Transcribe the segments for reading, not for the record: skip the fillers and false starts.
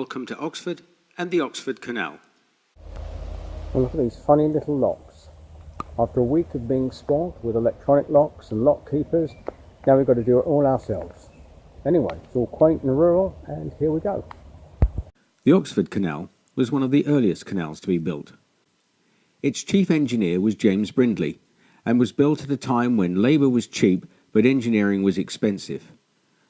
welcome to Oxford and the Oxford Canal. And look at these funny little locks. After a week of being spoilt with electronic locks and lock keepers, now we've got to do it all ourselves. Anyway, it's all quaint and rural, and here we go. The Oxford Canal was one of the earliest canals to be built. Its chief engineer was James Brindley, and was built at a time when labour was cheap but engineering was expensive.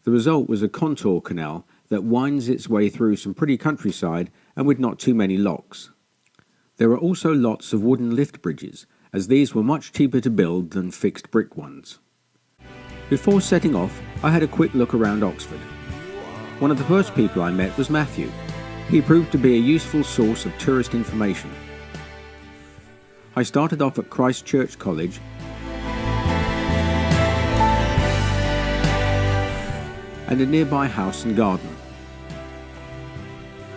The result was a contour canal that winds its way through some pretty countryside and with not too many locks. There are also lots of wooden lift bridges, as these were much cheaper to build than fixed brick ones. Before setting off, I had a quick look around Oxford. One of the first people I met was Matthew. He proved to be a useful source of tourist information. I started off at Christ Church College and a nearby house and garden,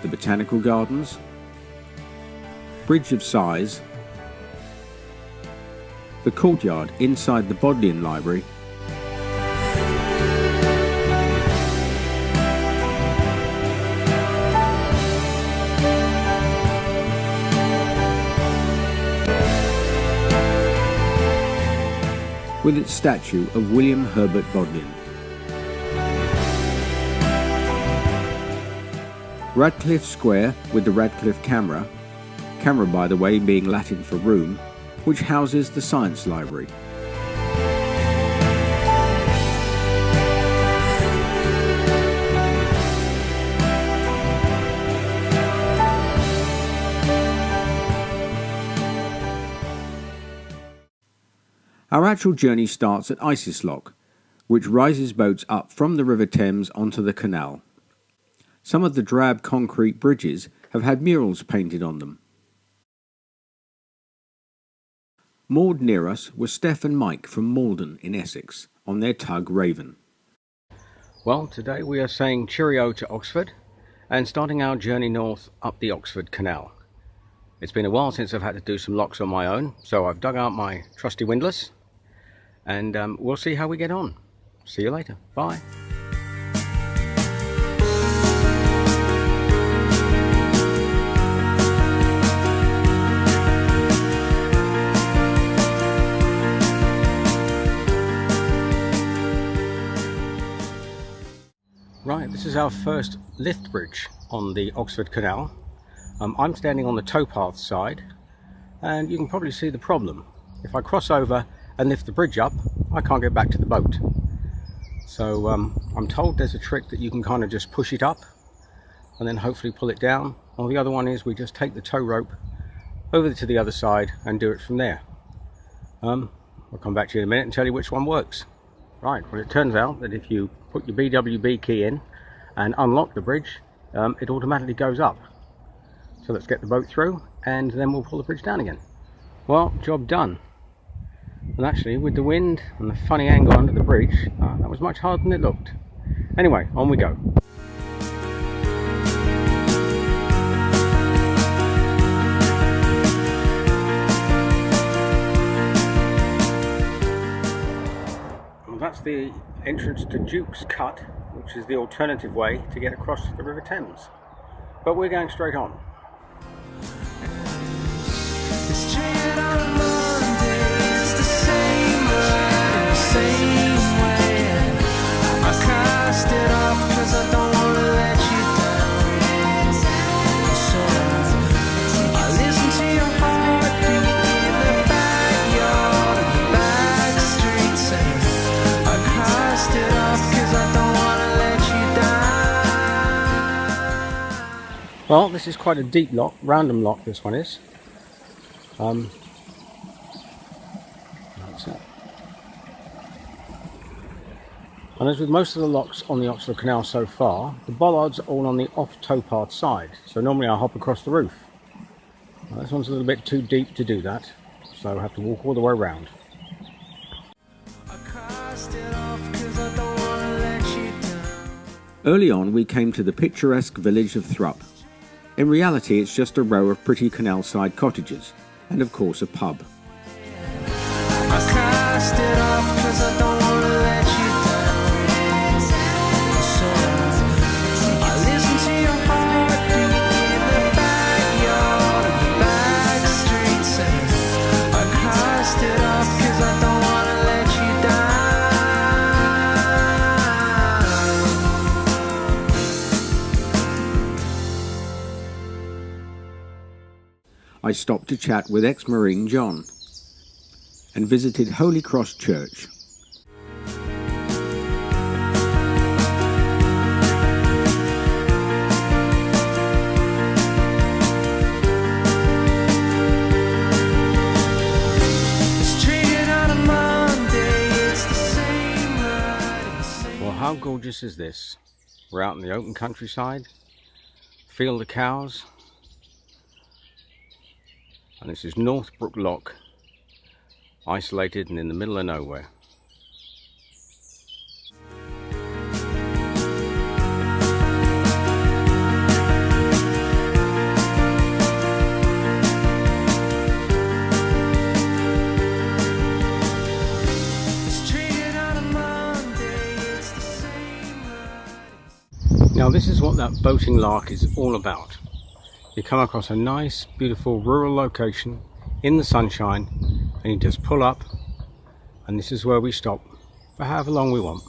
the Botanical Gardens, Bridge of Sighs, the courtyard inside the Bodleian Library, with its statue of William Herbert Bodleian. Radcliffe Square with the Radcliffe Camera by the way being Latin for room, which houses the Science Library. Our actual journey starts at Isis Lock, which rises boats up from the River Thames onto the canal. Some of the drab concrete bridges have had murals painted on them. Moored near us were Steph and Mike from Malden in Essex on their tug Raven. Well, today we are saying cheerio to Oxford and starting our journey north up the Oxford Canal. It's been a while since I've had to do some locks on my own, so I've dug out my trusty windlass and we'll see how we get on. See you later. Bye. Right, this is our first lift bridge on the Oxford Canal. I'm standing on the towpath side, and you can probably see the problem. If I cross over and lift the bridge up, I can't get back to the boat. So I'm told there's a trick that you can kind of just push it up and then hopefully pull it down. Or the other one is we just take the tow rope over to the other side and do it from there. I'll come back to you in a minute and tell you which one works. Right, well, it turns out that if you put your BWB key in and unlock the bridge, it automatically goes up. So let's get the boat through and then we'll pull the bridge down again. Well, job done. And actually, with the wind and the funny angle under the bridge, that was much harder than it looked. Anyway, on we go. That's the entrance to Duke's Cut, which is the alternative way to get across the River Thames. But we're going straight on. Well, this is quite a deep lock, random lock this one is. That's it. And as with most of the locks on the Oxford Canal so far, the bollards are all on the off towpath side, so normally I hop across the roof. Well, this one's a little bit too deep to do that, so I have to walk all the way around. Early on we came to the picturesque village of Thrupp. In reality, it's just a row of pretty Canalside cottages, and of course a pub. I stopped to chat with ex-Marine John and visited Holy Cross Church. Well, how gorgeous is this? We're out in the open countryside, field of cows, and this is Northbrook Lock, isolated and in the middle of nowhere. Now this is what that boating lark is all about. You come across a nice, beautiful rural location in the sunshine and you just pull up, and this is where we stop for however long we want.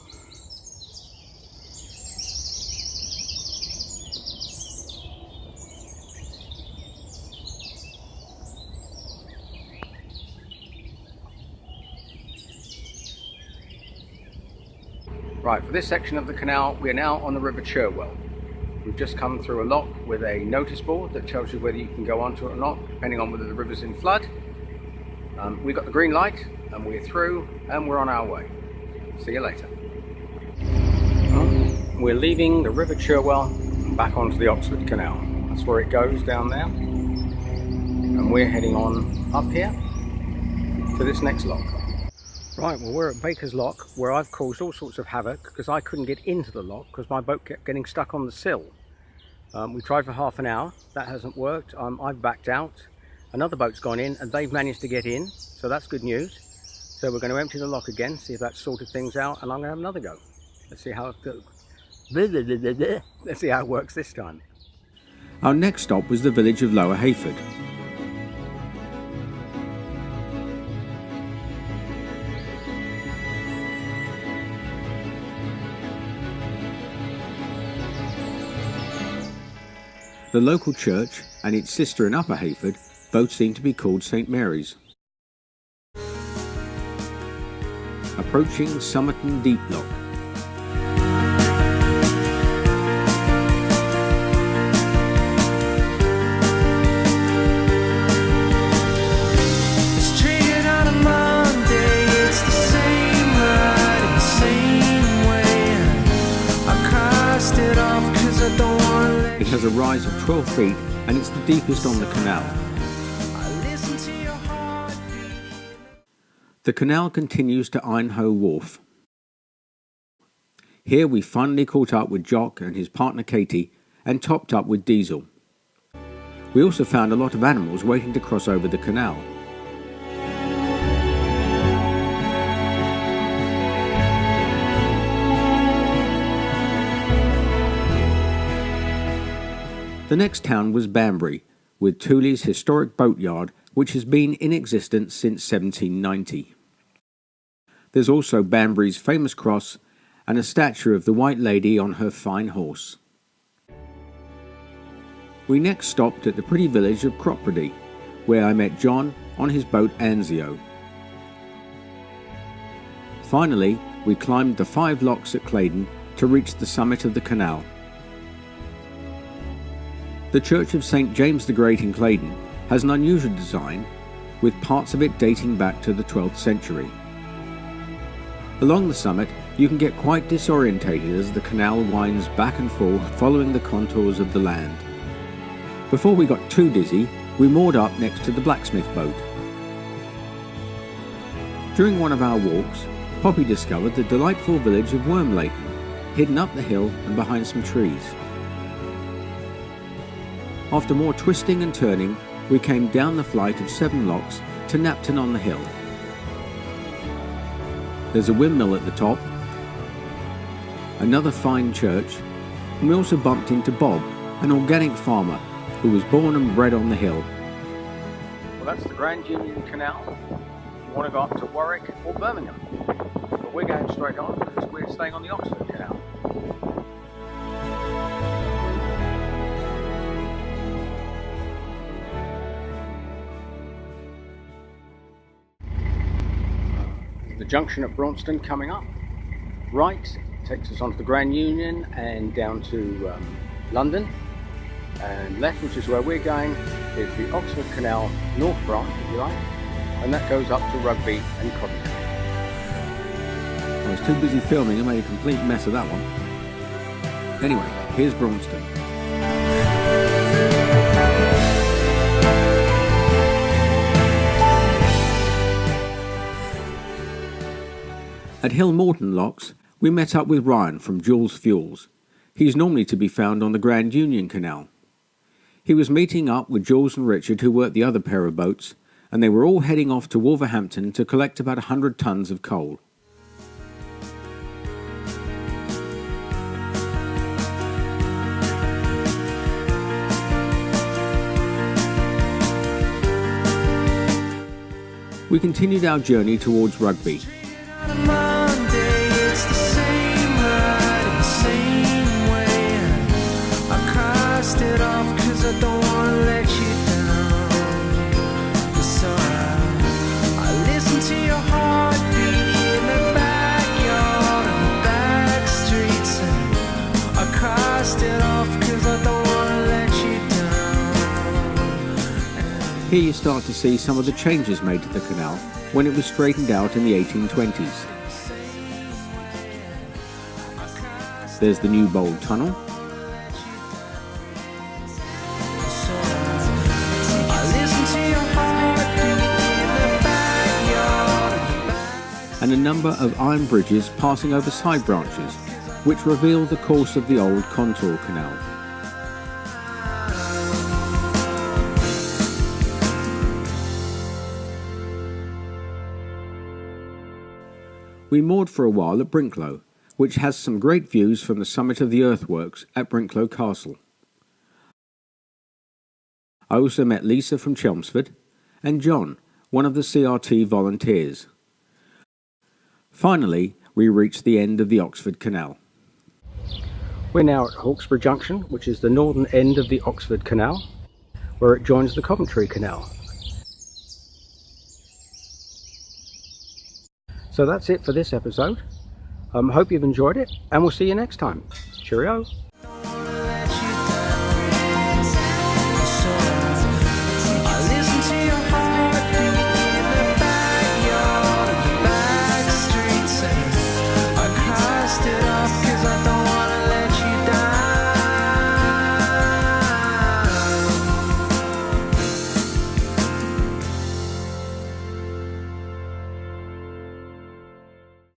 Right, for this section of the canal, we are now on the River Cherwell. We've just come through a lock with a notice board that tells you whether you can go onto it or not, depending on whether the river's in flood. We got the green light and we're through and we're on our way. See you later. We're leaving the River Cherwell and back onto the Oxford Canal. That's where it goes down there. And we're heading on up here to this next lock. Right, well we're at Baker's Lock, where I've caused all sorts of havoc because I couldn't get into the lock because my boat kept getting stuck on the sill. We tried for half an hour, that hasn't worked. I've backed out. Another boat's gone in and they've managed to get in, so that's good news. So we're going to empty the lock again, see if that's sorted things out, and I'm going to have another go. Let's see how it goes. Let's see how it works this time. Our next stop was the village of Lower Hayford. The local church and its sister in Upper Hayford both seem to be called St Mary's. Approaching Somerton Deep Lock. It has a rise of 12 feet and it's the deepest on the canal. The canal continues to Ironhoe Wharf. Here we finally caught up with Jock and his partner Katie and topped up with Diesel. We also found a lot of animals waiting to cross over the canal. The next town was Banbury, with Tooley's historic boatyard, which has been in existence since 1790. There's also Banbury's famous cross and a statue of the White Lady on her fine horse. We next stopped at the pretty village of Cropredy, where I met John on his boat Anzio. Finally, we climbed the 5 locks at Claydon to reach the summit of the canal. The Church of St James the Great in Claydon has an unusual design, with parts of it dating back to the 12th century. Along the summit, you can get quite disorientated as the canal winds back and forth following the contours of the land. Before we got too dizzy, we moored up next to the blacksmith boat. During one of our walks, Poppy discovered the delightful village of Wormleighton, hidden up the hill and behind some trees. After more twisting and turning, we came down the flight of 7 locks to Knapton on the Hill. There's a windmill at the top, another fine church, and we also bumped into Bob, an organic farmer who was born and bred on the hill. Well, that's the Grand Union Canal. If you want to go up to Warwick or Birmingham, but we're going straight on because we're staying on the Oxford Canal. the junction at Braunston coming up. Right takes us onto the Grand Union and down to London. And left, which is where we're going, is the Oxford Canal North Branch, if you like, and that goes up to Rugby and Coventry. I was too busy filming and made a complete mess of that one. Anyway, here's Braunston. At Hill Morton Locks, we met up with Ryan from Jules Fuels. He's normally to be found on the Grand Union Canal. He was meeting up with Jules and Richard, who were at the other pair of boats, and they were all heading off to Wolverhampton to collect about 100 tons of coal. We continued our journey towards Rugby. Here you start to see some of the changes made to the canal when it was straightened out in the 1820s. There's the new Bold Tunnel, and a number of iron bridges passing over side branches, which reveal the course of the old contour canal. We moored for a while at Brinklow, which has some great views from the summit of the earthworks at Brinklow Castle. I also met Lisa from Chelmsford and John, one of the CRT volunteers. Finally, we reached the end of the Oxford Canal. We're now at Hawkesbury Junction, which is the northern end of the Oxford Canal, where it joins the Coventry Canal. So that's it for this episode. Hope you've enjoyed it, and we'll see you next time. Cheerio!